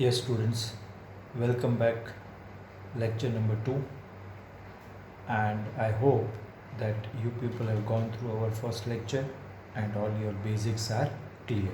Yes, students, welcome back. Lecture number 2, and I hope that you people have gone through our first lecture and all your basics are clear.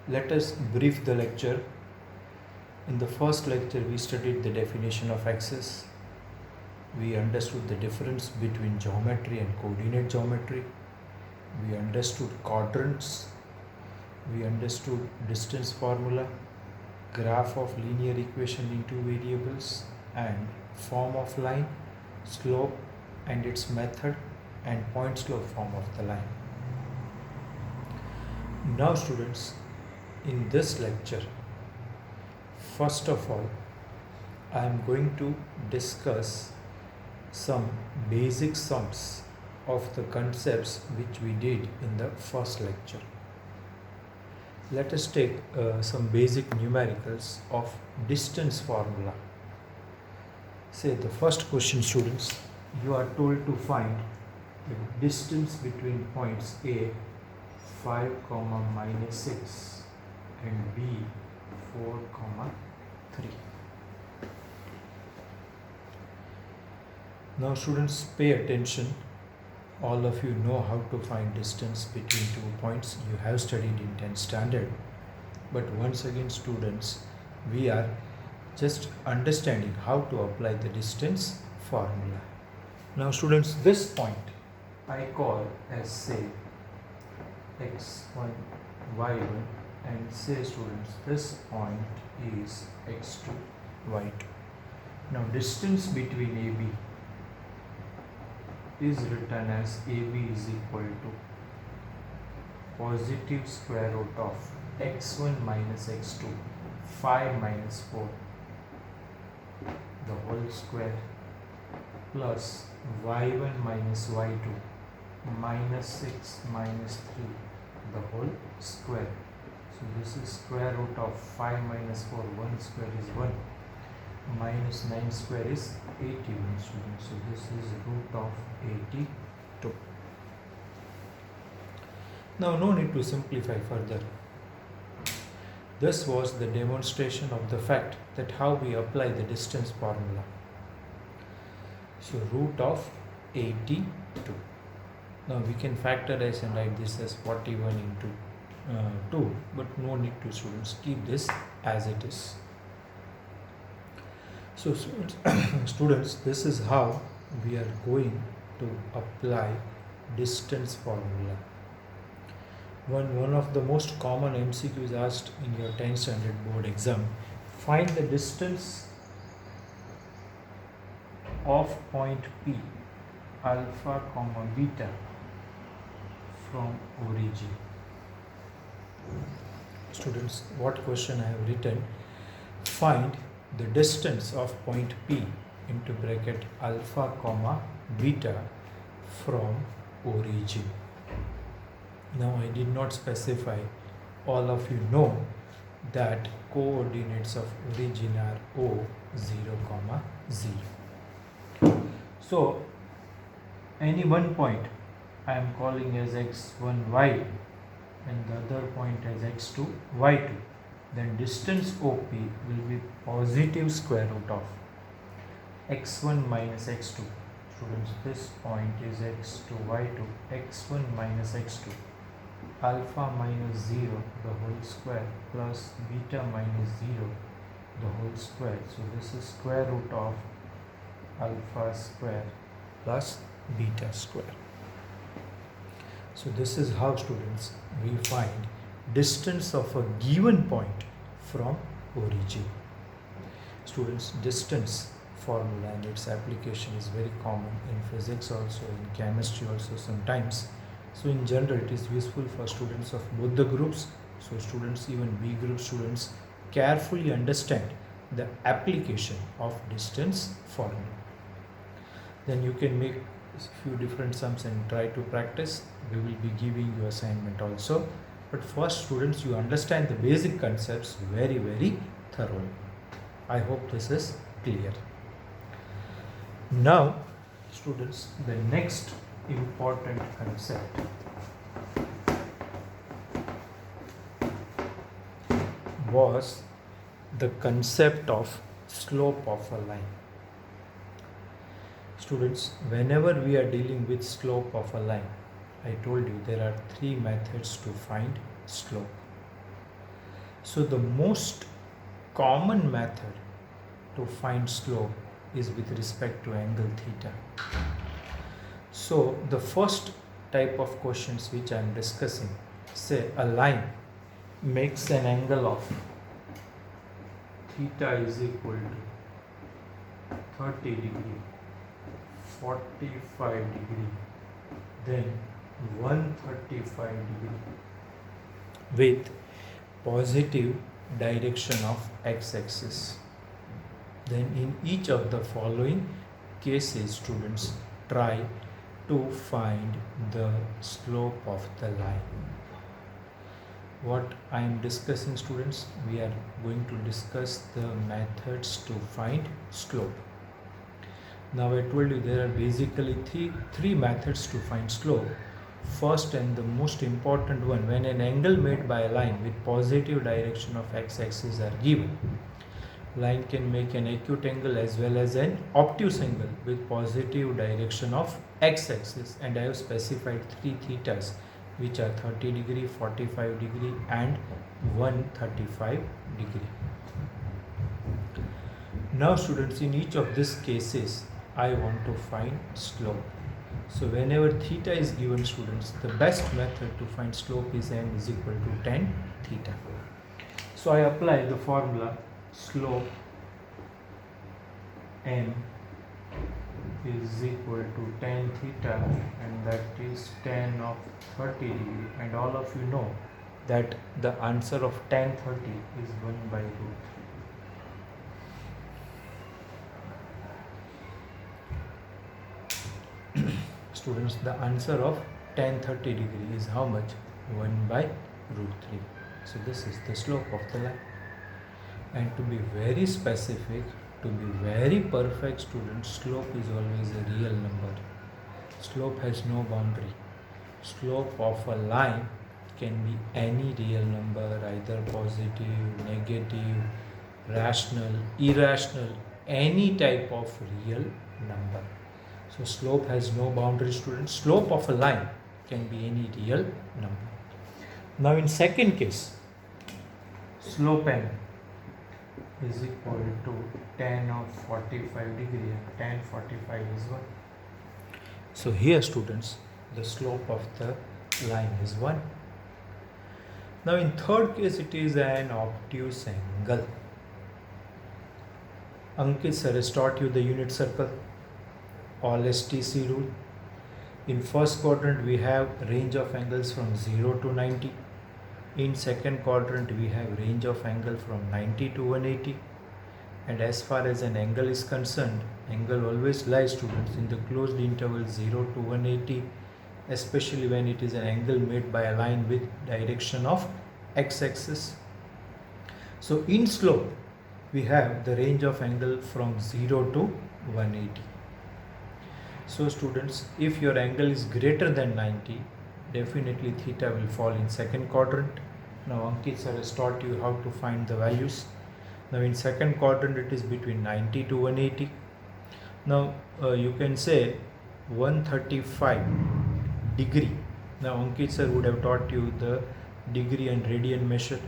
Let us brief the lecture. In the first lecture, we studied the definition of axis. We understood the difference between geometry and coordinate geometry. We understood quadrants. We understood distance formula, graph of linear equation in two variables, and form of line, slope and its method, and point slope form of the line. Now students, in this lecture, first of all, I am going to discuss some basic sums of the concepts which we did in the first lecture. Let us take some basic numericals of distance formula. Say the first question, students, you are told to find the distance between points A 5, minus 6 and B 4, 3. Now students, pay attention. All of you know how to find distance between 2 points. You have studied in 10th standard. But once again, students, we are just understanding how to apply the distance formula. Now students, this point I call as say x1, y1, and say students, this point is x2, y2. Now distance between AB is written as AB is equal to positive square root of x1 minus x2, 5 minus 4, the whole square, plus y1 minus y2, minus 6 minus 3, the whole square. So this is square root of 5 minus 4, 1 square is 1, minus 9 square is 81, students. So this is root of 82. Now no need to simplify further. This was the demonstration of the fact that how we apply the distance formula. So root of 82. Now we can factorize and write this as 41 into 2, but no need to, students. Keep this as it is. So students, this is how we are going to apply distance formula. One of the most common MCQs asked in your 10th standard board exam, find the distance of point P, alpha, beta from origin. Students, what question I have written? Find the distance of point P into bracket alpha, beta from origin. Now I did not specify. All of you know that coordinates of origin are O, 0, 0. So any one point I am calling as x1, y, and the other point as x2, y2. Then distance OP will be positive square root of x1 minus x2. Students, this point is x2, y2, x1 minus x2, alpha minus 0, the whole square, plus beta minus 0, the whole square. So this is square root of alpha square plus beta square. So this is how, students, we find distance of a given point from origin. Students, distance formula and its application is very common in physics also, in chemistry also sometimes. So in general, it is useful for students of both the groups. So students, even B group students, carefully understand the application of distance formula. Then you can make a few different sums and try to practice. We will be giving you assignment also. But first, students, you understand the basic concepts very, very thoroughly. I hope this is clear. Now, students, the next important concept was the concept of slope of a line. Students, whenever we are dealing with slope of a line, I told you there are three methods to find slope. So the most common method to find slope is with respect to angle theta. So the first type of questions which I am discussing, say a line makes an angle of theta is equal to 30 degree, 45 degree, then 135 degree with positive direction of x-axis. Then in each of the following cases, students, try to find the slope of the line. What I am discussing, students, we are going to discuss the methods to find slope. Now I told you there are basically three methods to find slope. First and the most important one, when an angle made by a line with positive direction of x-axis are given, line can make an acute angle as well as an obtuse angle with positive direction of x-axis, and I have specified three thetas which are 30 degree, 45 degree and 135 degree. Now students, in each of these cases I want to find slope. So whenever theta is given, students, the best method to find slope is m is equal to tan theta. So I apply the formula slope m is equal to tan theta, and that is tan of 30 degree, and all of you know that the answer of tan 30 is 1 by root 3. Students, the answer of tan 30 degree is how much? 1 by root 3. So this is the slope of the line. And to be very specific, to be very perfect, students, slope is always a real number. Slope has no boundary. Slope of a line can be any real number, either positive, negative, rational, irrational, any type of real number. So slope has no boundary, students. Slope of a line can be any real number. Now in second case, slope m is equal to tan of 45 degree, and tan 45 is 1. So here, students, the slope of the line is 1. Now in third case, it is an obtuse angle. Ankit sir has taught you the unit circle, all STC rule. In first quadrant we have range of angles from 0 to 90. In second quadrant we have range of angle from 90 to 180. And as far as an angle is concerned, angle always lies, students, in the closed interval 0 to 180, especially when it is an angle made by a line with direction of x-axis. So in slope we have the range of angle from 0 to 180. So students, if your angle is greater than 90, definitely theta will fall in second quadrant. Now Ankit sir has taught you how to find the values. Now in second quadrant it is between 90 to 180. Now you can say 135 degree. Now Ankit sir would have taught you the degree and radian measure.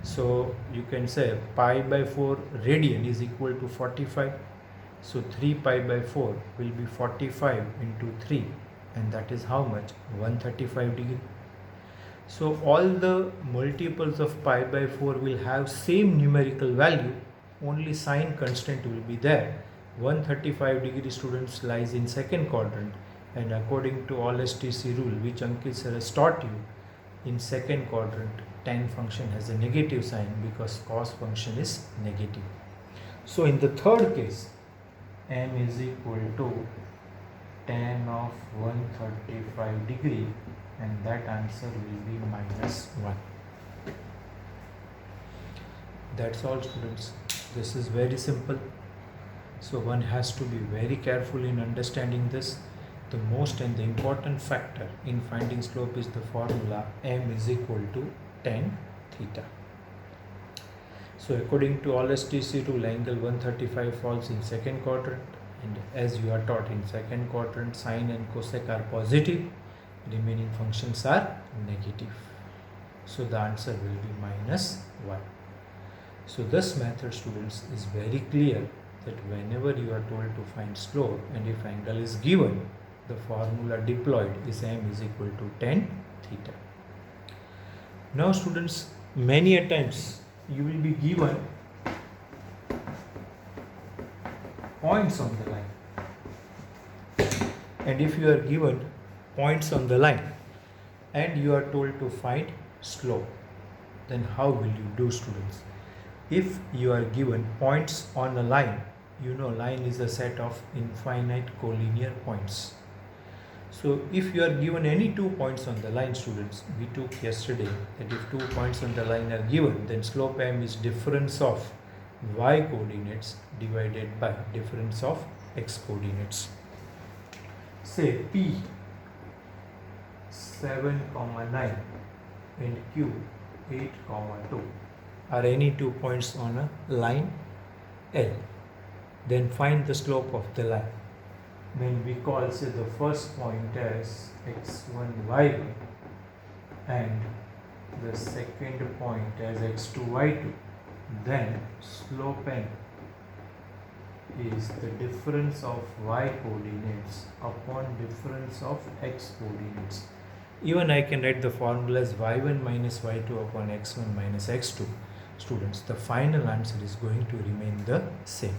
So you can say pi by 4 radian is equal to 45. So 3 pi by 4 will be 45 into 3, and that is how much? 135 degree. So all the multiples of pi by 4 will have same numerical value, only sign constant will be there. 135 degree, students, lies in second quadrant, and according to all STC rule which Ankit sir has taught you, in second quadrant tan function has a negative sign because cos function is negative. So in the third case, m is equal to tan of 135 degree, and that answer will be -1. That's all, students. This is very simple. So one has to be very careful in understanding this. The most and the important factor in finding slope is the formula m is equal to tan theta. So according to LSTC rule, angle 135 falls in second quadrant, and as you are taught, in second quadrant sine and cosec are positive, remaining functions are negative. So the answer will be -1. So this method, students, is very clear that whenever you are told to find slope and if angle is given, the formula deployed is m is equal to tan theta. Now students, many a times you will be given points on the line, and if you are given points on the line and you are told to find slope, then how will you do, students? If you are given points on a line, you know line is a set of infinite collinear points. So if you are given any 2 points on the line, students, we took yesterday that if 2 points on the line are given, then slope m is difference of y coordinates divided by difference of x coordinates. Say P 7, 9 and Q 8, 2 are any 2 points on a line L. Then find the slope of the line. When we call, say, the first point as x1, y1 and the second point as x2, y2, then slope n is the difference of y coordinates upon difference of x coordinates. Even I can write the formula as y1 minus y2 upon x1 minus x2. Students, the final answer is going to remain the same.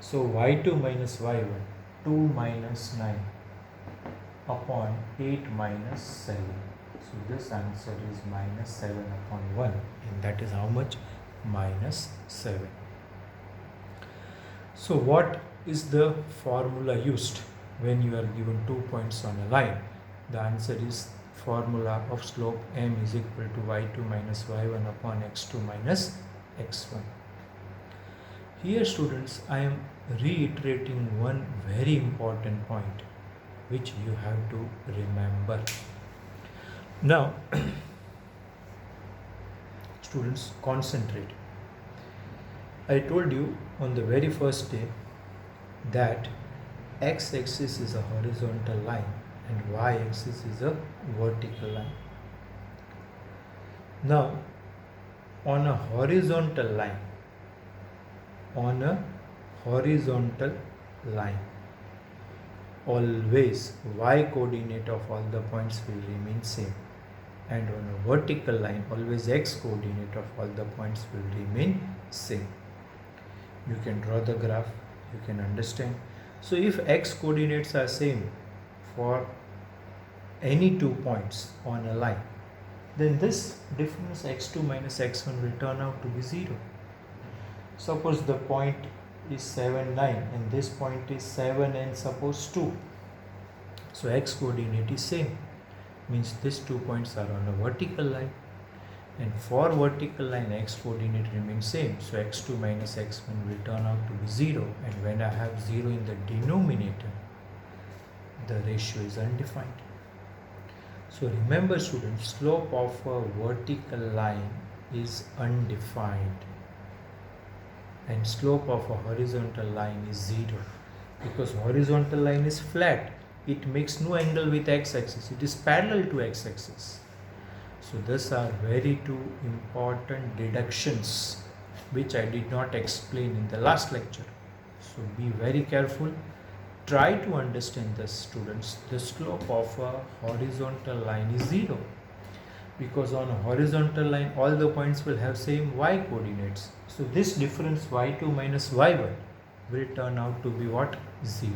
So y2 minus y1, 2 minus 9 upon 8 minus 7. So this answer is minus 7 upon 1, and that is how much? Minus 7. So what is the formula used when you are given 2 points on a line? The answer is formula of slope m is equal to y2 minus y1 upon x2 minus x1. Here, students, I am reiterating one very important point which you have to remember. Now, students, concentrate. I told you on the very first day that x-axis is a horizontal line and y-axis is a vertical line. Now, on a horizontal line, always y coordinate of all the points will remain same, and on a vertical line always x coordinate of all the points will remain same. You can draw the graph, you can understand. So if x coordinates are same for any 2 points on a line, then this difference x2 minus x1 will turn out to be 0. Suppose the point is 7, 9 and this point is 7 and suppose 2. So x coordinate is same, means these 2 points are on a vertical line, and for vertical line x coordinate remains same. So x2 minus x1 will turn out to be 0, and when I have 0 in the denominator, the ratio is undefined. So remember, students, slope of a vertical line is undefined and slope of a horizontal line is 0, because horizontal line is flat. It makes no angle with x-axis. It is parallel to x-axis. So these are very 2 important deductions which I did not explain in the last lecture. So be very careful. Try to understand this, students. The slope of a horizontal line is 0, because on a horizontal line all the points will have same y coordinates. So this difference y2 minus y1 will turn out to be what? 0.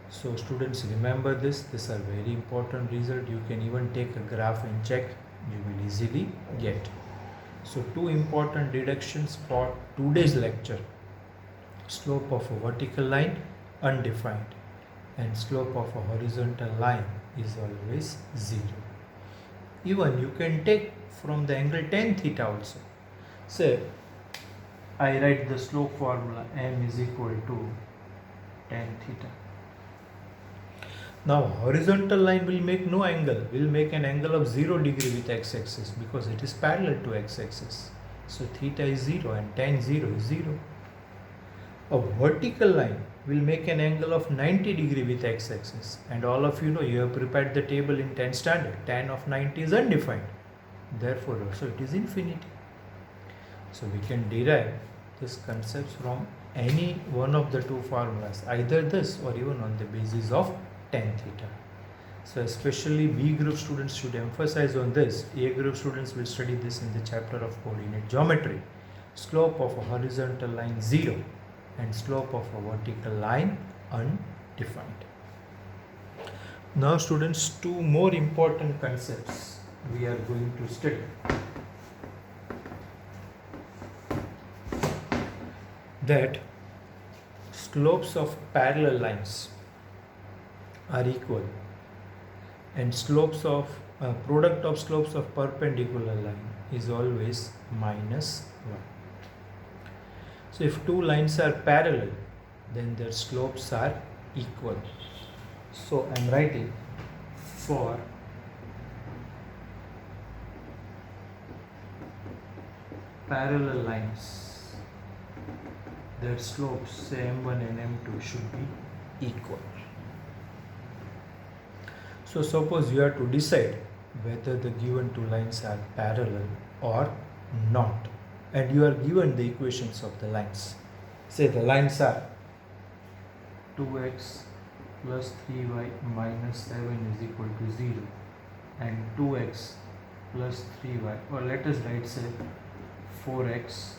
So students, remember this. These are very important result. You can even take a graph and check. You will easily get. So 2 important deductions for today's lecture. Slope of a vertical line undefined, and slope of a horizontal line is always 0. Even you can take from the angle tan theta also. Say, I write the slope formula m is equal to tan theta. Now horizontal line will make no angle, will make an angle of 0 degree with x-axis because it is parallel to x-axis. So theta is 0 and tan 0 is 0. A vertical line will make an angle of 90 degree with x-axis, and all of you know, you have prepared the table in 10 standard. Tan of 90 is undefined, therefore also it is infinity. So we can derive this concept from any one of the two formulas, either this or even on the basis of tan theta. So especially B group students should emphasize on this. A group students will study this in the chapter of coordinate geometry. Slope of a horizontal line 0 and slope of a vertical line undefined. Now students, two more important concepts we are going to study. That slopes of parallel lines are equal and slopes of product of slopes of perpendicular line is always minus 1. So if two lines are parallel, then their slopes are equal. So I am writing for parallel lines, their slopes, say m1 and m2, should be equal. So suppose you have to decide whether the given two lines are parallel or not, and you are given the equations of the lines. Say the lines are 2x plus 3y minus 7 is equal to 0 and 2x plus 3y, or let us write say 4x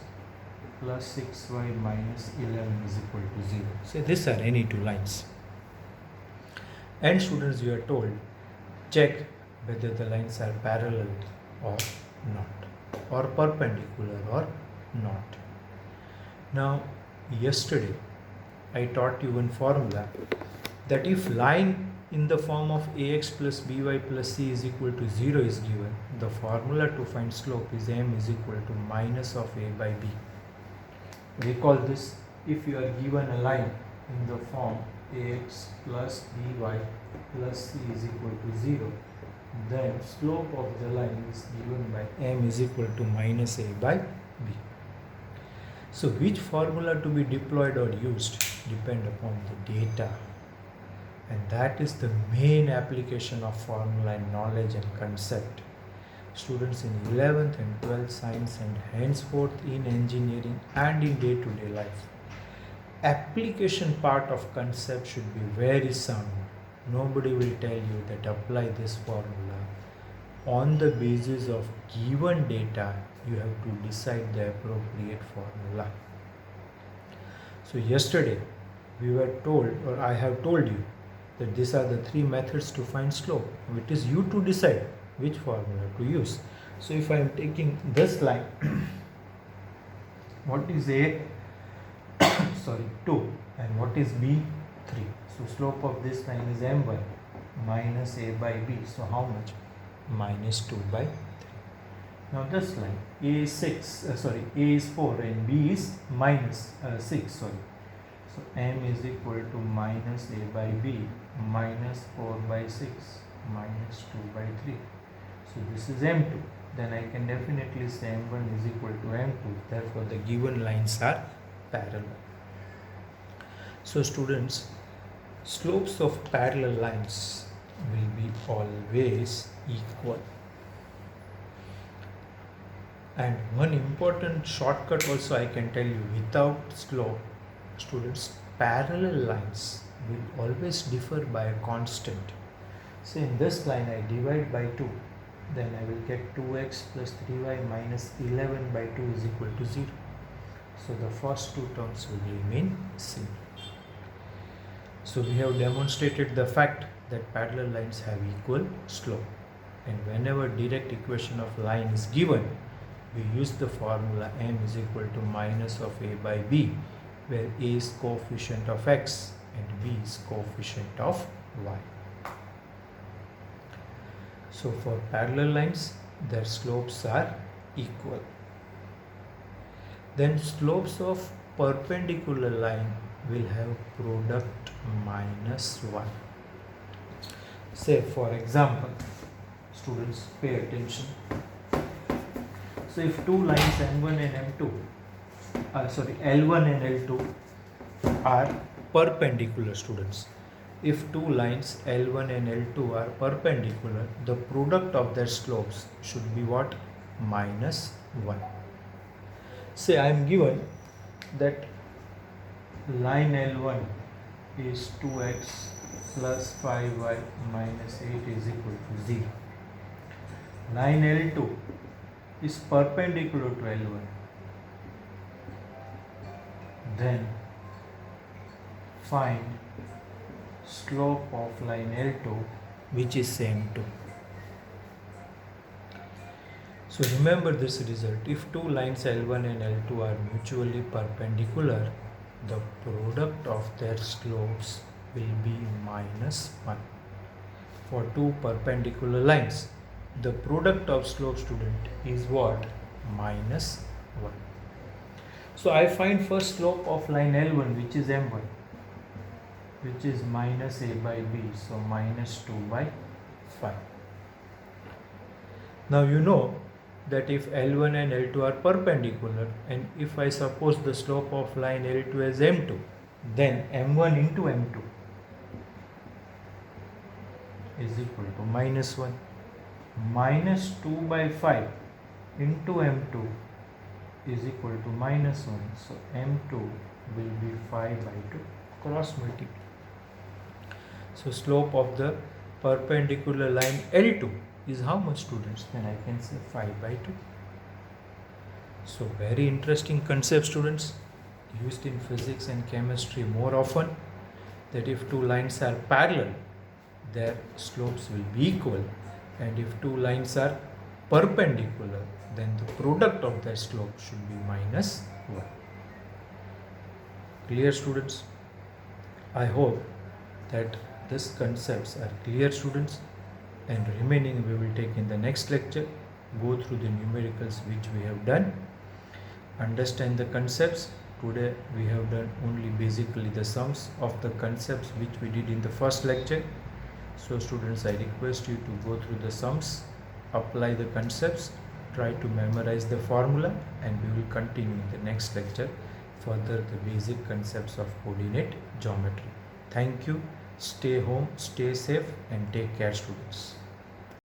plus 6y minus 11 is equal to 0. Say these are any two lines. And students, you are told, check whether the lines are parallel or not, or perpendicular or not. Now, yesterday I taught you one formula that if line in the form of ax plus by plus c is equal to 0 is given, the formula to find slope is m is equal to minus of a by b. Recall this. If you are given a line in the form ax plus by plus c is equal to 0, then slope of the line is given by m is equal to minus a by b. So which formula to be deployed or used depend upon the data, and that is the main application of formula in knowledge and concept. Students in 11th and 12th science and henceforth in engineering and in day-to-day life, application part of concept should be very sound. Nobody will tell you that apply this formula. On the basis of given data, you have to decide the appropriate formula. So yesterday we were told, or I have told you, that these are the three methods to find slope. It is you to decide which formula to use. So if I am taking this line, what is a 2 and what is b 3. So slope of this line is m1 minus a by b. So how much? Minus 2 by 3. Now this line a is 4 and b is minus 6. So m is equal to minus a by b minus 4 by 6 minus 2 by 3. So this is m2. Then I can definitely say m1 is equal to m2. Therefore the given lines are parallel. So students, slopes of parallel lines will be always equal. And one important shortcut also I can tell you, without slope, students, parallel lines will always differ by a constant. Say in this line I divide by 2, then I will get 2x plus 3y minus 11 by 2 is equal to 0. So the first two terms will remain same. So we have demonstrated the fact that parallel lines have equal slope, and whenever direct equation of line is given, we use the formula m is equal to minus of a by b, where a is coefficient of x and b is coefficient of y. So for parallel lines, their slopes are equal. Then slopes of perpendicular line will have product minus 1. Say for example, students pay attention. So if two lines M1 and M2, L1 and L2 are perpendicular, students. If two lines L1 and L2 are perpendicular, the product of their slopes should be what? Minus 1. Say I am given that line L1 is 2x plus 5y minus 8 is equal to 0. Line L2 is perpendicular to L1. Then find slope of line L2 which is same to. So remember this result. If two lines L1 and L2 are mutually perpendicular, the product of their slopes will be minus 1. For two perpendicular lines, the product of slope, student, is what? Minus 1. So I find first slope of line L1 which is M1, which is minus a by b, so minus 2 by 5. Now you know that if L1 and L2 are perpendicular, and if I suppose the slope of line L2 as M2, then M1 into M2 is equal to minus 1. Minus 2 by 5 into M2 is equal to minus 1. So M2 will be 5 by 2, cross multiply. So slope of the perpendicular line L2 is how much, students? Then I can say 5 by 2. So very interesting concept, students, used in physics and chemistry more often, that if two lines are parallel, their slopes will be equal, and if two lines are perpendicular, then the product of their slope should be minus 1. Clear, students? I hope that these concepts are clear, students, and remaining we will take in the next lecture. Go through the numericals which we have done, understand the concepts. Today we have done only basically the sums of the concepts which we did in the first lecture. So students, I request you to go through the sums, apply the concepts, try to memorize the formula, and we will continue in the next lecture further the basic concepts of coordinate geometry. Thank you. Stay home, stay safe, and take care, students.